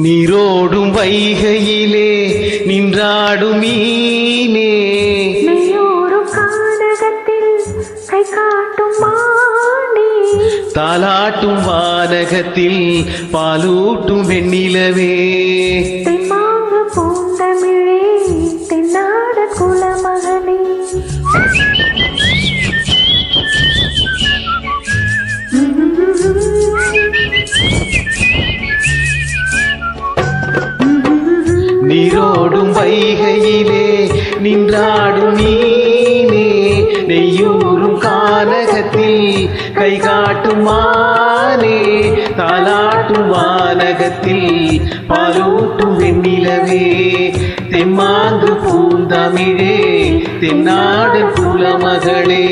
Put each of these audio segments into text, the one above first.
நீரோடும் வைகையிலே நின்றாடும் மீனே, நெய்யோரும் கானகத்தில் கை காட்டும் மானே, தாலாட்டும் வானகத்தில் பாலூட்டும் வெண்ணிலவே, தென்மாங்கு பூந்தமிழே தென்னாட குலமகனே. நீரோடும் வைகையிலே நின்றாடும் மீனே, நெய்யூரும் கானகத்தில் கை காட்டும் மானே, தாலாட்டும் வானகத்தில் பாலூட்டும் வெண்ணிலவே, தெம்மாங்கு பூந்தமிழே தென்னாடு குலமகளே.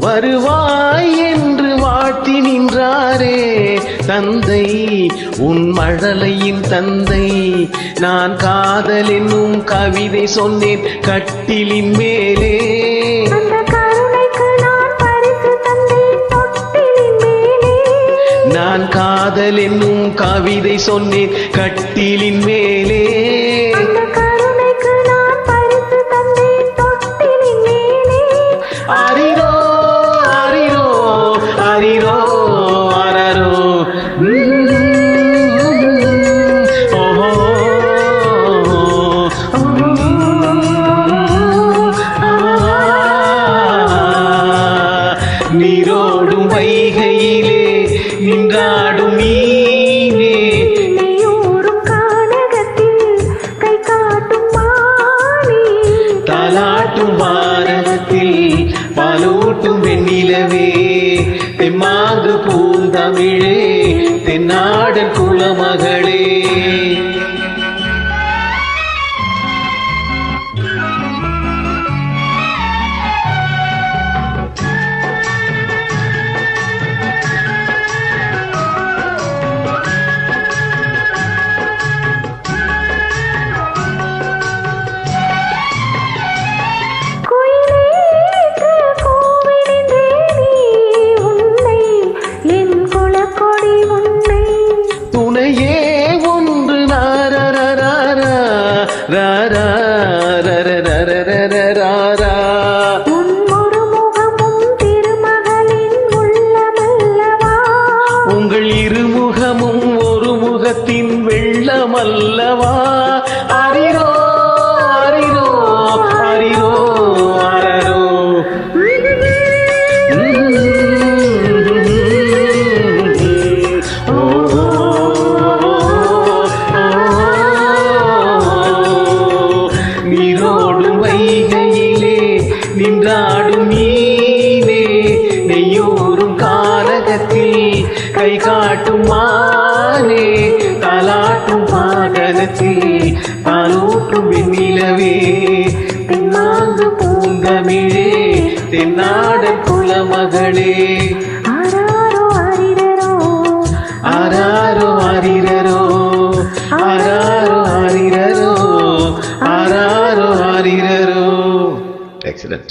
வருவாய் என்று வாழ்த்தி நின்றாரே தந்தை, உன் மழலையின் தந்தை. நான் காதல் என்னும் கவிதை சொன்னேன் கட்டிலின் மேலே, நான் காதல் என்னும் கவிதை சொன்னேன் கட்டிலின் மேலே. ஆரிரோ ஆரிரோ ஆரிரோ ஆரரோ, ஓஹோ நீரோடும் வைகையிலே நின்றாடும் மீனே, நெய்யோரும் கானகத்தில் கை காட்டும் மானே, தாலாட்டும் வானகத்தில் பாலூட்டும் வெண்ணிலவே, தெம்மாங்கு பூந்தமிழே தென்னாடன் குலமகளே. துணையே ஒன்று உங்கள் இருமுகமும் ஒரு முகத்தின் வெள்ளமல்லவா. ஆரிரோ ஆரிரோ ஆரிரோ ஆரரோ, நீரோடும் வைகையிலே நின்றாடும் மீனே, நெய்யூரும் கானகத்தில் கை காட்டும் மானே, தாலாட்டும் வாகனத்தில் பாலூட்டும் வெண்ணிலவே, தென்னாங்கு பூந்தமிழே தென்னாடன் குலமகளே. ஆராரோ ஆரிரரோ ஆராரோ ஆரிரரோ ஆராரோ ஆரிரரோ ஆராரோ ஆரிரரோ. Excellent.